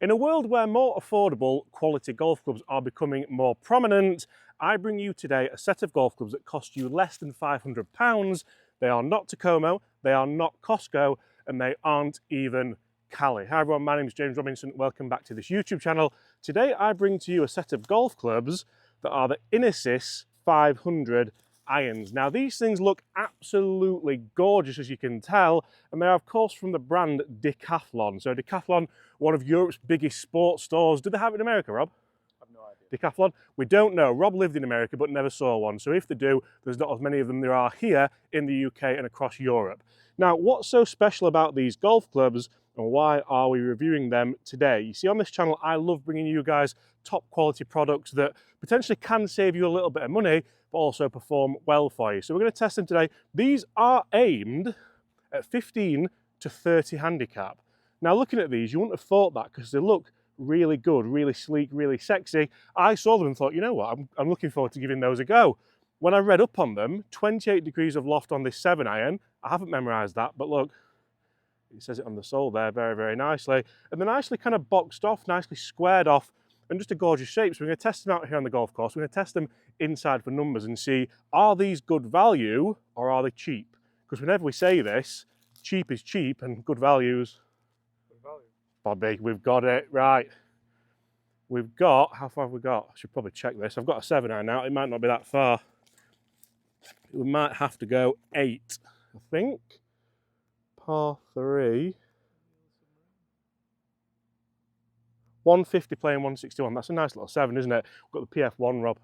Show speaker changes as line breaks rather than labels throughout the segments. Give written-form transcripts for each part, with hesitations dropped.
In a world where more affordable quality golf clubs are becoming more prominent, I bring you today a set of golf clubs that cost you less than £500. They are not Tacomo, they are not Costco, and they aren't even Cali. Hi everyone, my name is James Robinson. Welcome back to this YouTube channel. Today I bring to you a set of golf clubs that are the Inesis 500 irons. Now these things look absolutely gorgeous, as you can tell, and they're of course from the brand Decathlon. So Decathlon, one of Europe's biggest sports stores. Do they have it in America, Rob?
I've no idea.
Decathlon? We don't know. Rob lived in America but never saw one. So if they do, there's not as many of them there are here in the UK and across Europe. Now, what's so special about these golf clubs and why are we reviewing them today? You see, on this channel, I love bringing you guys top quality products that potentially can save you a little bit of money, but also perform well for you. So we're going to test them today. These are aimed at 15 to 30 handicap. Now, looking at these, you wouldn't have thought that because they look really good, really sleek, really sexy. I saw them and thought, you know what, I'm looking forward to giving those a go. When I read up on them, 28 degrees of loft on this 7 iron. I haven't memorized that, but look, it says it on the sole there very, very nicely. And they're nicely kind of boxed off, nicely squared off, and just a gorgeous shape. So we're going to test them out here on the golf course. We're going to test them inside for numbers and see, are these good value or are they cheap? Because whenever we say this, cheap is cheap and good values.
Good value.
Bobby, we've got it right. We've got, how far have we got? I should probably check this. I've got a 7 iron now. It might not be that far. We might have to go 8, I think. Par 3. 150 playing 161. That's a nice little 7, isn't it? We've got the PF1, Rob.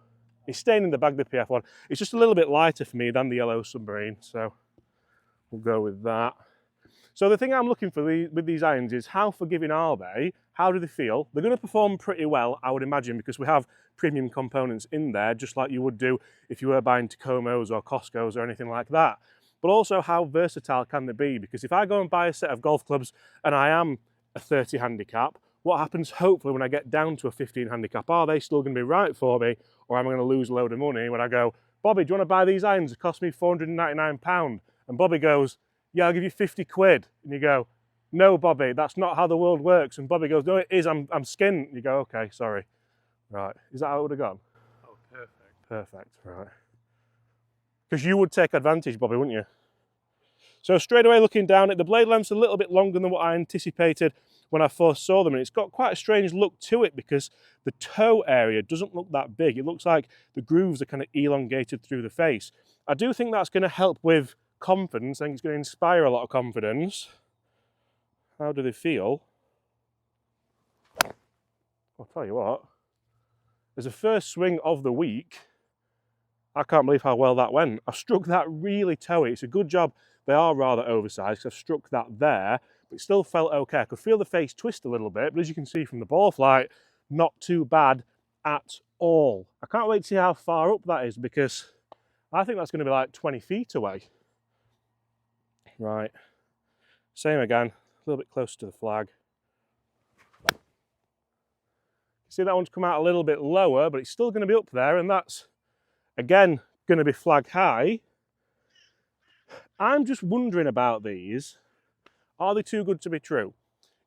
It's staying in the bag, the PF1. It's just a little bit lighter for me than the yellow submarine, so we'll go with that. So the thing I'm looking for with these irons is how forgiving are they? How do they feel? They're going to perform pretty well, I would imagine, because we have premium components in there, just like you would do if you were buying Tacomos or Costco's or anything like that. But also, how versatile can they be? Because if I go and buy a set of golf clubs and I am a 30 handicap, what happens hopefully when I get down to a 15 handicap? Are they still going to be right for me, or am I going to lose a load of money when I go, Bobby, do you want to buy these irons? It cost me £499. And Bobby goes, yeah, I'll give you 50 quid. And you go, no, Bobby, that's not how the world works. And Bobby goes, no, it is, I'm skint. And you go, okay, sorry. Right, is that how it would have gone?
Oh, perfect.
Perfect, right. Because you would take advantage, Bobby, wouldn't you? So straight away looking down at the blade length's a little bit longer than what I anticipated when I first saw them, and it's got quite a strange look to it because the toe area doesn't look that big. It looks like the grooves are kind of elongated through the face. I do think that's going to help with confidence. I think it's going to inspire a lot of confidence. How do they feel? I'll tell you what, as a first swing of the week, I can't believe how well that went. I've struck that really toey. It's a good job they are rather oversized because I've struck that there, but it still felt okay. I could feel the face twist a little bit, but as you can see from the ball flight, not too bad at all. I can't wait to see how far up that is because I think that's going to be like 20 feet away. Right, same again, a little bit closer to the flag. See, that one's come out a little bit lower, but it's still going to be up there, and that's, again, going to be flag high. I'm just wondering about these. Are they too good to be true?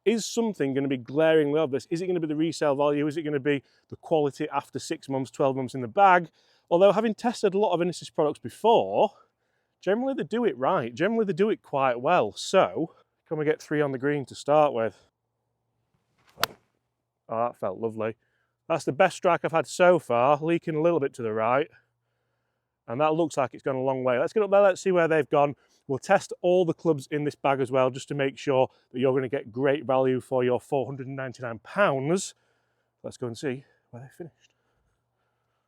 Is something going to be glaringly obvious? Is it going to be the resale value? Is it going to be the quality after 6 months, 12 months in the bag? Although having tested a lot of Inesis products before, generally they do it right. Generally they do it quite well. So, can we get 3 on the green to start with? Oh, that felt lovely. That's the best strike I've had so far, leaking a little bit to the right. And that looks like it's gone a long way. Let's get up there, let's see where they've gone. We'll test all the clubs in this bag as well, just to make sure that you're going to get great value for your £499. Let's go and see where they finished.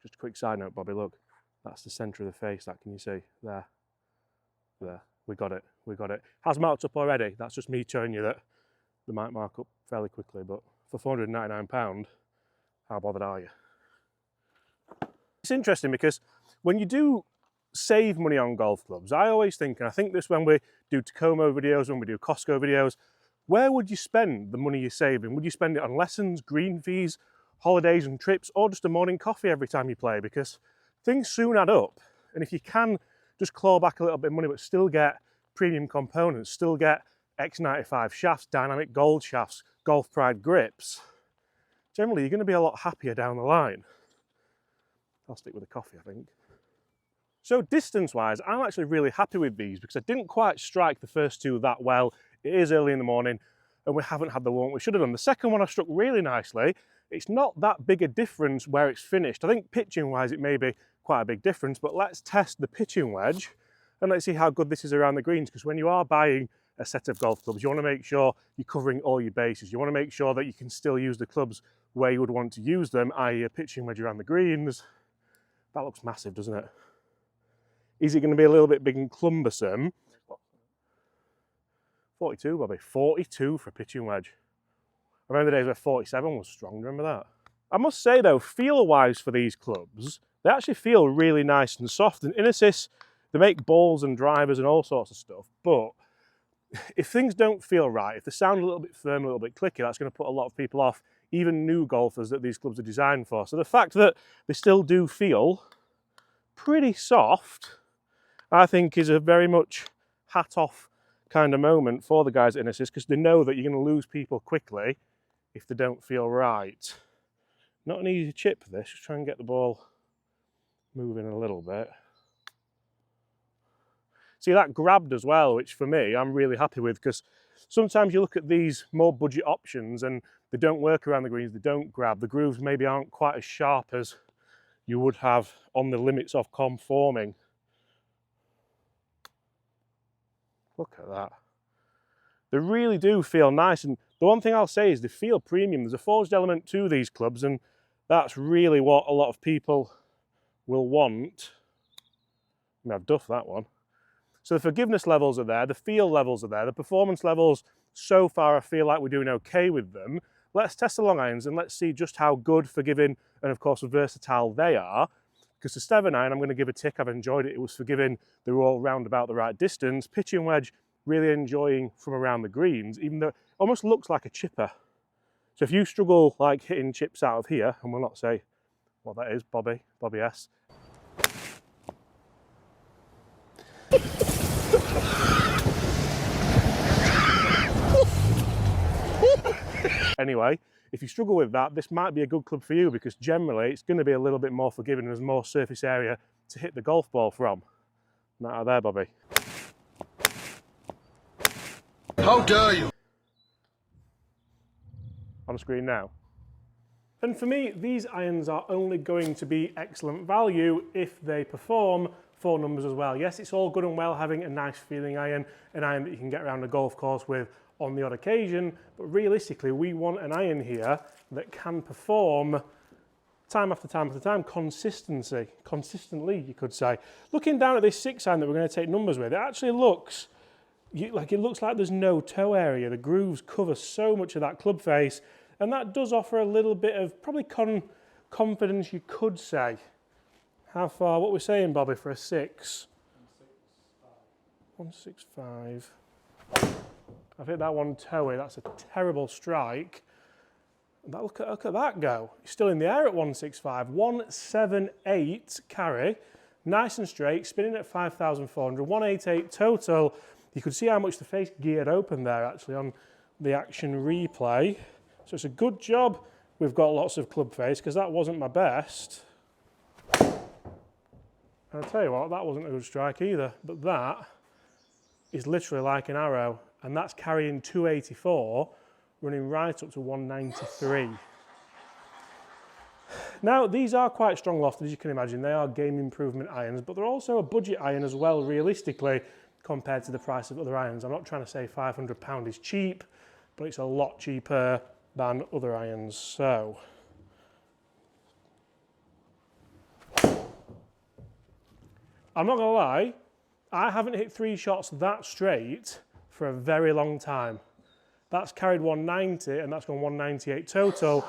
Just a quick side note, Bobby, look. That's the centre of the face, that, can you see? There. There. We got it. We got it. Has marked up already. That's just me showing you that they might mark up fairly quickly, but for £499, how bothered are you? It's interesting because when you do save money on golf clubs, I always think, and I think this when we do Tacomo videos, when we do Costco videos, where would you spend the money you're saving? Would you spend it on lessons, green fees, holidays and trips, or just a morning coffee every time you play? Because things soon add up, and if you can just claw back a little bit of money but still get premium components, still get X95 shafts, dynamic gold shafts, Golf Pride grips, generally you're going to be a lot happier down the line. I'll stick with the coffee, I think. So distance-wise, I'm actually really happy with these because I didn't quite strike the first two that well. It is early in the morning and we haven't had the warmth we should have done. The second one I struck really nicely. It's not that big a difference where it's finished. I think pitching-wise it may be quite a big difference, but let's test the pitching wedge and let's see how good this is around the greens, because when you are buying a set of golf clubs, you want to make sure you're covering all your bases. You want to make sure that you can still use the clubs where you would want to use them, i.e. a pitching wedge around the greens. That looks massive, doesn't it? Is it going to be a little bit big and cumbersome? 42, Bobby. 42 for a pitching wedge. I remember the days where 47 was strong. Remember that? I must say though, feel-wise for these clubs, they actually feel really nice and soft. And Inesis, they make balls and drivers and all sorts of stuff. But if things don't feel right, if they sound a little bit firm, a little bit clicky, that's going to put a lot of people off, even new golfers that these clubs are designed for. So the fact that they still do feel pretty soft, I think is a very much hat off kind of moment for the guys at Inesis, because they know that you're going to lose people quickly if they don't feel right. Not an easy chip this, just try and get the ball moving a little bit. See, that grabbed as well, which for me, I'm really happy with, because sometimes you look at these more budget options and they don't work around the greens, they don't grab. The grooves maybe aren't quite as sharp as you would have on the limits of conforming. Look at that. They really do feel nice, and the one thing I'll say is they feel premium. There's a forged element to these clubs, and that's really what a lot of people will want. I mean, I've duffed that one. So the forgiveness levels are there, the feel levels are there, the performance levels, so far I feel like we're doing okay with them. Let's test the long irons and let's see just how good, forgiving, and of course versatile they are. Because the Steven iron, I'm going to give a tick. I've enjoyed it. It was forgiving. They were all round about the right distance. Pitching wedge, really enjoying from around the greens, even though it almost looks like a chipper. So if you struggle like hitting chips out of here, and we'll not say what that is, Bobby S. Anyway, if you struggle with that, this might be a good club for you, because generally it's going to be a little bit more forgiving and there's more surface area to hit the golf ball from. Not out there, Bobby.
How dare you?
On the screen now. And for me, these irons are only going to be excellent value if they perform for numbers as well. Yes, it's all good and well having a nice feeling iron, an iron that you can get around a golf course with on the odd occasion, but realistically we want an iron here that can perform time after time after time, consistently you could say. Looking down at this 6 iron that we're going to take numbers with, it actually looks like there's no toe area. The grooves cover so much of that club face, and that does offer a little bit of probably confidence, you could say. How far, what we're saying, Bobby, for a 6? 165. I've hit that one toey, that's a terrible strike. Look at that go. He's still in the air at 165. 178 carry, nice and straight, spinning at 5,400, 188 total. You could see how much the face geared open there actually on the action replay. So it's a good job we've got lots of club face, because that wasn't my best. And I'll tell you what, that wasn't a good strike either, but that is literally like an arrow. And that's carrying 284, running right up to 193. Now, these are quite strong lofted, as you can imagine. They are game improvement irons, but they're also a budget iron as well, realistically, compared to the price of other irons. I'm not trying to say £500 is cheap, but it's a lot cheaper than other irons. So, I'm not gonna lie, I haven't hit 3 shots that straight for a very long time. That's carried 190 and that's gone 198 total.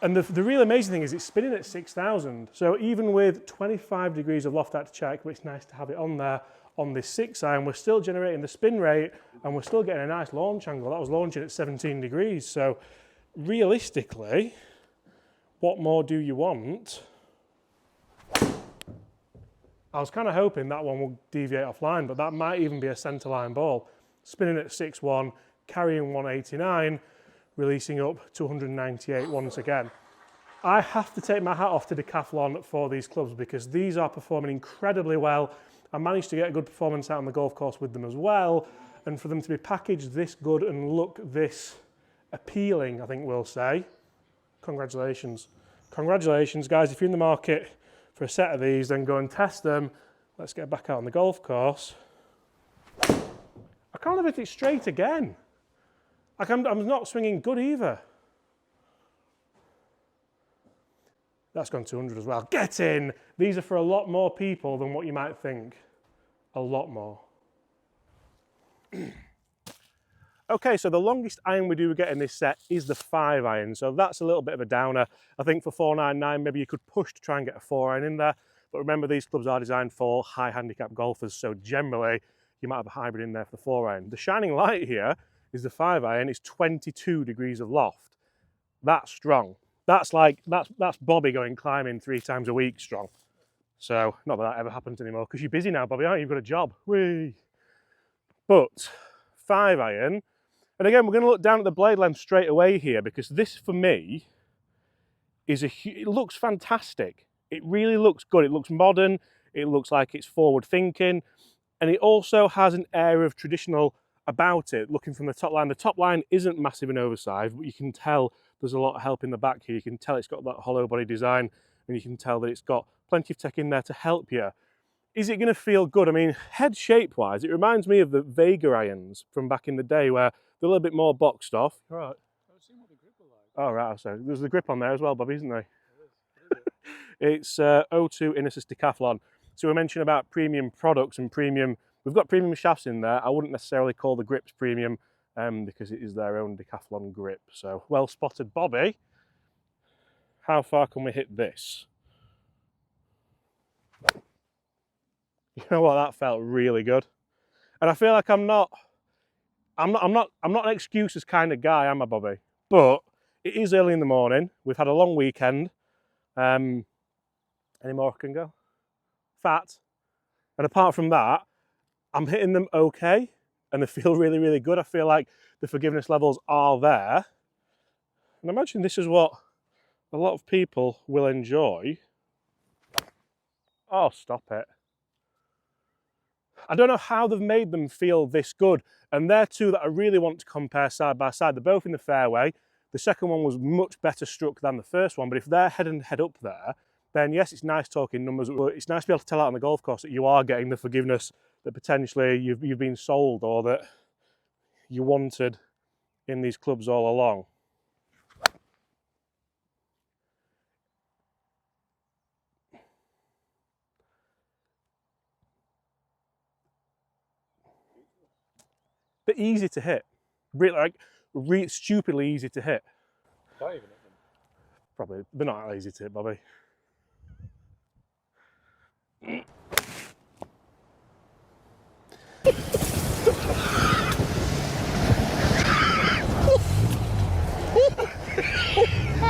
And the really amazing thing is it's spinning at 6,000. So even with 25 degrees of loft out to check, but it's nice to have it on there on this 6 iron, we're still generating the spin rate and we're still getting a nice launch angle. That was launching at 17 degrees. So realistically, what more do you want? I was kind of hoping that one will deviate offline, but that might even be a centre line ball. Spinning at 6-1, carrying 189, releasing up to 198 once again. I have to take my hat off to Decathlon for these clubs because these are performing incredibly well. I managed to get a good performance out on the golf course with them as well, and for them to be packaged this good and look this appealing, I think we'll say, congratulations. Congratulations, guys. If you're in the market for a set of these, then go and test them. Let's get back out on the golf course. I can't have hit it straight again. Like I'm not swinging good either. That's gone 200 as well. Get in! These are for a lot more people than what you might think. A lot more. Okay, so the longest iron we do get in this set is the 5 iron. So that's a little bit of a downer. I think for 499, maybe you could push to try and get a 4 iron in there. But remember, these clubs are designed for high handicap golfers. So generally, you might have a hybrid in there for the 4 iron. The shining light here is the 5 iron. It's 22 degrees of loft. That's strong. That's Bobby going climbing 3 times a week strong. So not that ever happens anymore because you're busy now, Bobby, aren't you? You've got a job. Whee! But 5 iron, and again, we're going to look down at the blade length straight away here because this, for me, it looks fantastic. It really looks good. It looks modern. It looks like it's forward thinking, and it also has an air of traditional about it. Looking from the top line isn't massive and oversized, but you can tell there's a lot of help in the back here. You can tell it's got that hollow body design, and you can tell that it's got plenty of tech in there to help you. Is it going to feel good? I mean, head shape wise, it reminds me of the Vega irons from back in the day where they're a little bit more boxed off. All right.
I've seen what the grip will like.
Oh, right, so there's the grip on there as well, Bobby, isn't there? It's O2 Innersys Decathlon. So we mentioned about premium products and premium, we've got premium shafts in there. I wouldn't necessarily call the grips premium because it is their own Decathlon grip. So well spotted, Bobby. How far can we hit this? You know what, that felt really good. And I feel like I'm not an excuses kind of guy, am I, Bobby? But it is early in the morning. We've had a long weekend. Any more I can go? Fat. And apart from that, I'm hitting them okay, and they feel really, really good. I feel like the forgiveness levels are there. And I imagine this is what a lot of people will enjoy. Oh, stop it. I don't know how they've made them feel this good. And they're two that I really want to compare side by side. They're both in the fairway. The second one was much better struck than the first one, but if they're head and head up there, then yes, it's nice talking numbers, but it's nice to be able to tell out on the golf course that you are getting the forgiveness that potentially you've been sold or that you wanted in these clubs all along. They're easy to hit, really stupidly easy to hit.
Can't even hit them.
Probably, they're not that easy to hit, Bobby.